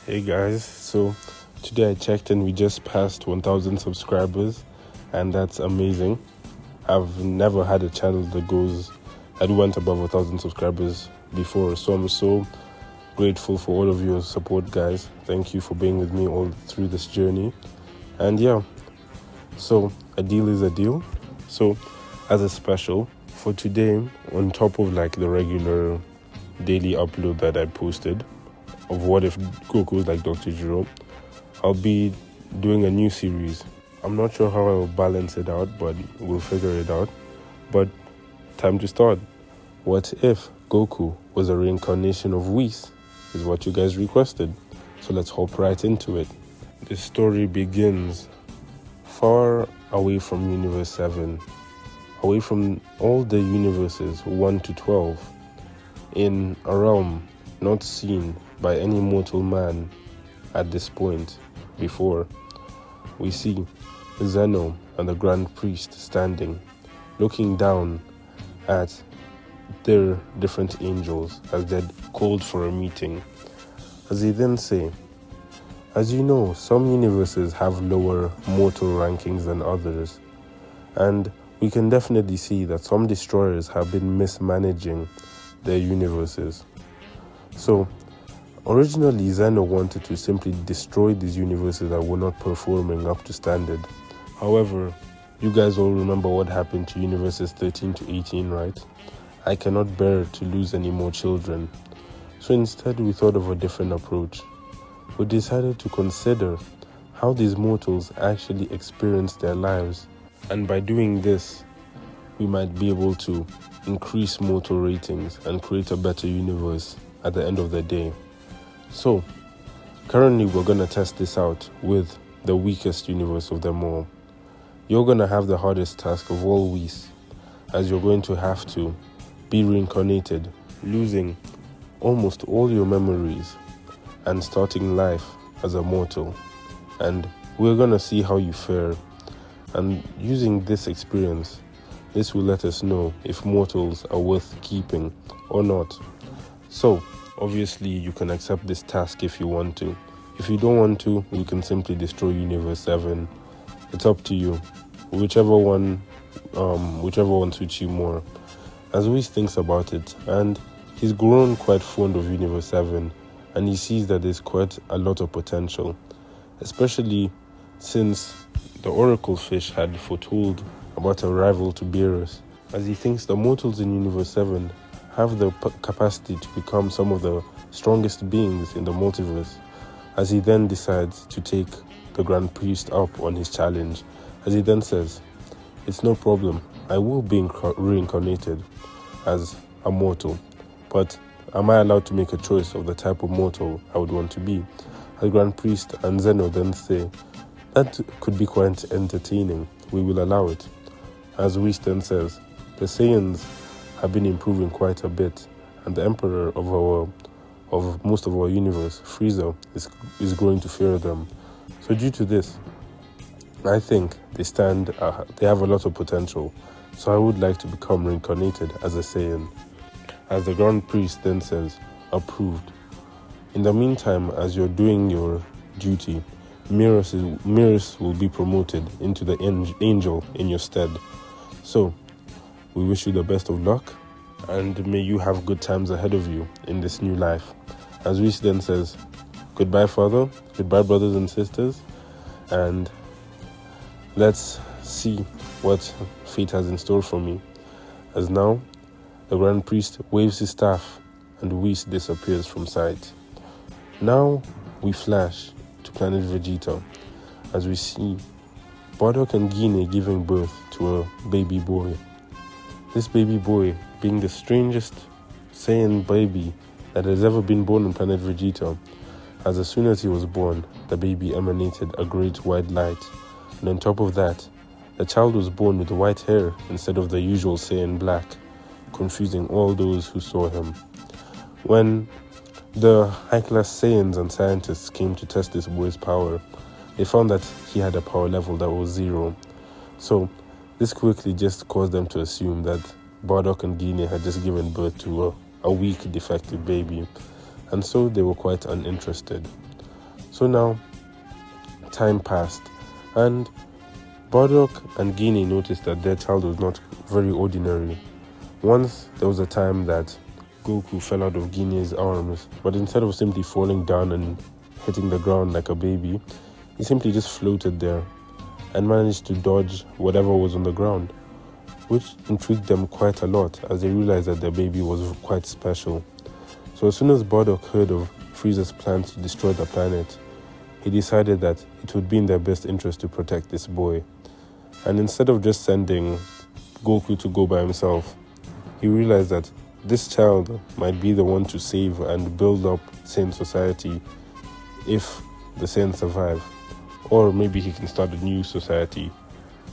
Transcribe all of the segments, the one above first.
Hey guys, so today I checked and we just passed 1,000 subscribers, and that's amazing. I've never had a channel that went above 1,000 subscribers before, so I'm so grateful for all of your support, guys. Thank you for being with me all through this journey. And yeah, so a deal is a deal. So as a special for today, on top of like the regular daily upload that I posted of What If Goku was like Dr. Jiro, I'll be doing a new series. I'm not sure how I'll balance it out, but we'll figure it out. But time to start. What if Goku was a reincarnation of Whis? Is what you guys requested. So let's hop right into it. The story begins far away from Universe 7, away from all the universes 1 to 12, in a realm not seen by any mortal man at this point before. We see Zeno and the Grand Priest standing, looking down at their different angels as they're called for a meeting. As they then say, as you know, some universes have lower mortal rankings than others, and we can definitely see that some destroyers have been mismanaging their universes. So, originally Zeno wanted to simply destroy these universes that were not performing up to standard. However, you guys all remember what happened to universes 13 to 18, right? I cannot bear to lose any more children. So instead we thought of a different approach. We decided to consider how these mortals actually experience their lives. And by doing this, we might be able to increase mortal ratings and create a better universe at the end of the day. So, currently we're going to test this out with the weakest universe of them all. You're going to have the hardest task of all Whis, as you're going to have to be reincarnated, losing almost all your memories and starting life as a mortal. And we're going to see how you fare. And using this experience, this will let us know if mortals are worth keeping or not. So, obviously, you can accept this task if you want to. If you don't want to, you can simply destroy Universe 7. It's up to you. Whichever one suits you more. As Whis thinks about it, and he's grown quite fond of Universe 7, and he sees that there's quite a lot of potential, especially since the Oracle Fish had foretold about a rival to Beerus, as he thinks the mortals in Universe 7 have the capacity to become some of the strongest beings in the multiverse, as he then decides to take the Grand Priest up on his challenge, as he then says, it's no problem, I will be reincarnated as a mortal, but am I allowed to make a choice of the type of mortal I would want to be? As Grand Priest and Zeno then say, that could be quite entertaining, we will allow it. As Whis then says, the Saiyans have been improving quite a bit, and the Emperor of most of our universe, Frieza, is growing to fear them. So due to this, I think they have a lot of potential. So I would like to become reincarnated as a Saiyan. As the Grand Priest then says, approved. In the meantime, as you're doing your duty, Mirrors will be promoted into the angel in your stead. So, we wish you the best of luck, and may you have good times ahead of you in this new life. As Whis then says, goodbye, Father, goodbye, brothers and sisters, and let's see what fate has in store for me. As now, the Grand Priest waves his staff, and Whis disappears from sight. Now, we flash to planet Vegeta, as we see Bardock and Guinea giving birth to a baby boy. This baby boy being the strangest Saiyan baby that has ever been born on planet Vegeta, as soon as he was born, the baby emanated a great white light, and on top of that, the child was born with white hair instead of the usual Saiyan black, confusing all those who saw him. When the high-class Saiyans and scientists came to test this boy's power, they found that he had a power level that was 0. So, this quickly just caused them to assume that Bardock and Guinea had just given birth to a weak, defective baby, and so they were quite uninterested. So now, time passed, and Bardock and Guinea noticed that their child was not very ordinary. Once there was a time that Goku fell out of Guinea's arms, but instead of simply falling down and hitting the ground like a baby, he simply just floated there and managed to dodge whatever was on the ground, which intrigued them quite a lot as they realized that their baby was quite special. So as soon as Bardock heard of Frieza's plan to destroy the planet, he decided that it would be in their best interest to protect this boy. And instead of just sending Goku to go by himself, he realized that this child might be the one to save and build up Saiyan society if the Saiyans survive. Or maybe he can start a new society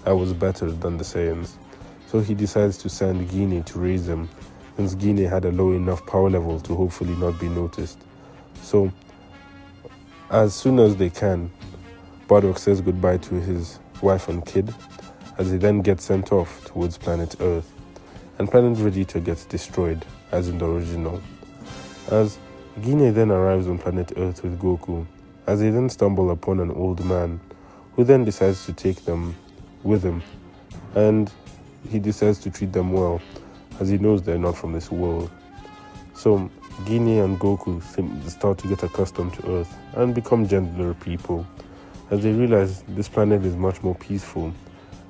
that was better than the Saiyans. So he decides to send Guinea to raise him, since Guinea had a low enough power level to hopefully not be noticed. So, as soon as they can, Bardock says goodbye to his wife and kid, as he then gets sent off towards planet Earth, and planet Vegeta gets destroyed, as in the original. As Guinea then arrives on planet Earth with Goku, as they then stumble upon an old man, who then decides to take them with him, and he decides to treat them well, as he knows they're not from this world. So Guinea and Goku start to get accustomed to Earth and become gentler people, as they realize this planet is much more peaceful,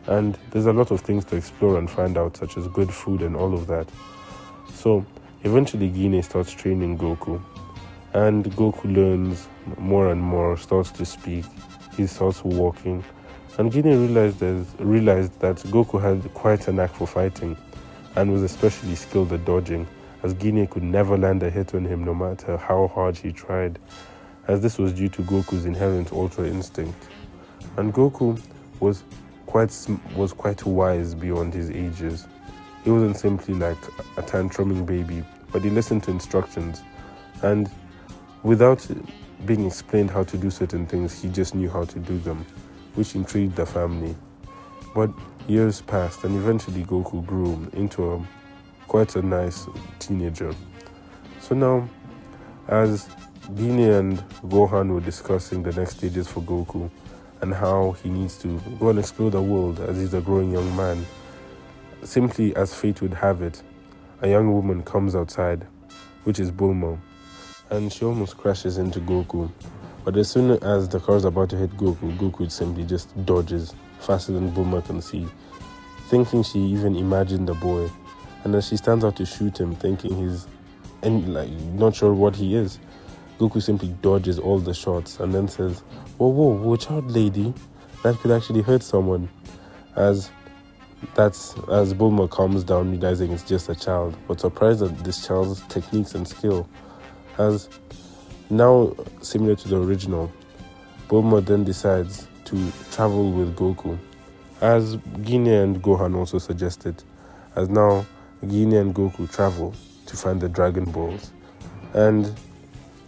and there's a lot of things to explore and find out, such as good food and all of that. So eventually Guinea starts training Goku, and Goku learns more and more, starts to speak, he starts walking, and Guinea realized that Goku had quite a knack for fighting, and was especially skilled at dodging, as Guinea could never land a hit on him no matter how hard he tried, as this was due to Goku's inherent ultra instinct. And Goku was quite wise beyond his ages. He wasn't simply like a tantruming baby, but he listened to instructions, and without being explained how to do certain things, he just knew how to do them, which intrigued the family. But years passed, and eventually Goku grew into quite a nice teenager. So now, as Guinea and Gohan were discussing the next stages for Goku, and how he needs to go and explore the world as he's a growing young man, simply as fate would have it, a young woman comes outside, which is Bulma, and she almost crashes into Goku. But as soon as the car is about to hit Goku, Goku simply just dodges faster than Bulma can see, thinking she even imagined the boy. And as she stands out to shoot him, thinking he's not sure what he is, Goku simply dodges all the shots and then says, whoa, watch out, lady, that could actually hurt someone. As Bulma calms down, realizing it's just a child, but surprised at this child's techniques and skill. As now, similar to the original, Bulma then decides to travel with Goku, as Guinea and Gohan also suggested, as now Guinea and Goku travel to find the Dragon Balls, and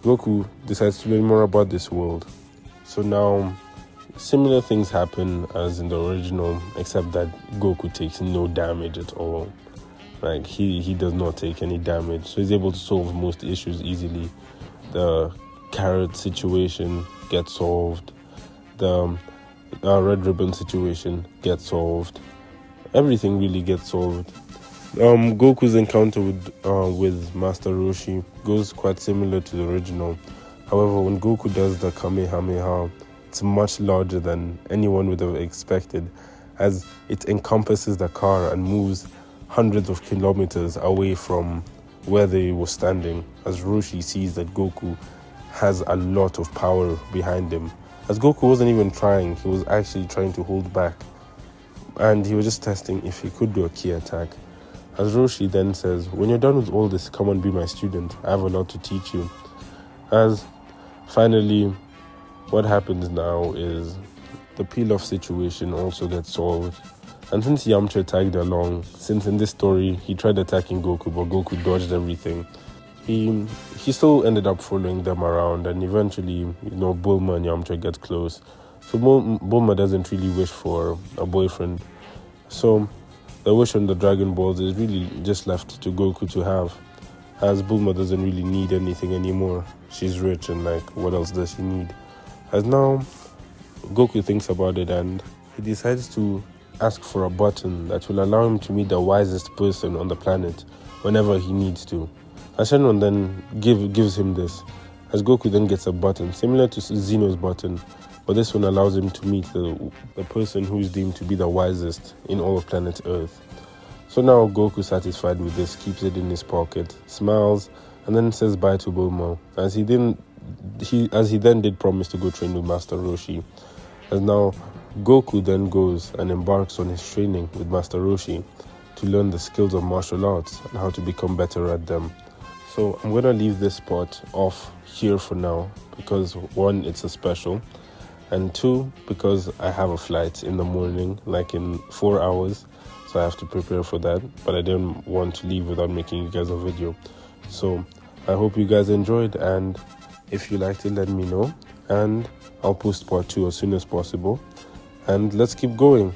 Goku decides to learn more about this world. So now, similar things happen as in the original, except that Goku takes no damage at all. Like, he does not take any damage, so he's able to solve most issues easily. The carrot situation gets solved. The red ribbon situation gets solved. Everything really gets solved. Goku's encounter with Master Roshi goes quite similar to the original. However, when Goku does the Kamehameha, it's much larger than anyone would have expected, as it encompasses the car and moves hundreds of kilometers away from where they were standing, as Roshi sees that Goku has a lot of power behind him. As Goku wasn't even trying, he was actually trying to hold back, and he was just testing if he could do a key attack. As Roshi then says, when you're done with all this, come and be my student. I have a lot to teach you. As finally, what happens now is the peel-off situation also gets solved. And since Yamcha tagged along, since in this story he tried attacking Goku, but Goku dodged everything, he still ended up following them around, and eventually, Bulma and Yamcha get close. So Bulma doesn't really wish for a boyfriend. So the wish on the Dragon Balls is really just left to Goku to have, as Bulma doesn't really need anything anymore. She's rich, and what else does she need? As now, Goku thinks about it and he decides to ask for a button that will allow him to meet the wisest person on the planet whenever he needs to. And Shenron then gives him this, as Goku then gets a button similar to Zeno's button, but this one allows him to meet the person who is deemed to be the wisest in all of planet Earth. So now Goku, satisfied with this, keeps it in his pocket, smiles, and then says bye to Bulma, as he then did promise to go train with Master Roshi. As now Goku then goes and embarks on his training with Master Roshi to learn the skills of martial arts and how to become better at them. So I'm going to leave this part off here for now because 1, it's a special, and 2, because I have a flight in the morning, like in 4 hours, so I have to prepare for that, but I didn't want to leave without making you guys a video. So I hope you guys enjoyed, and if you liked it, let me know, and I'll post part 2 as soon as possible. And let's keep going.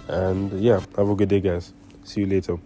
And yeah, have a good day, guys. See you later.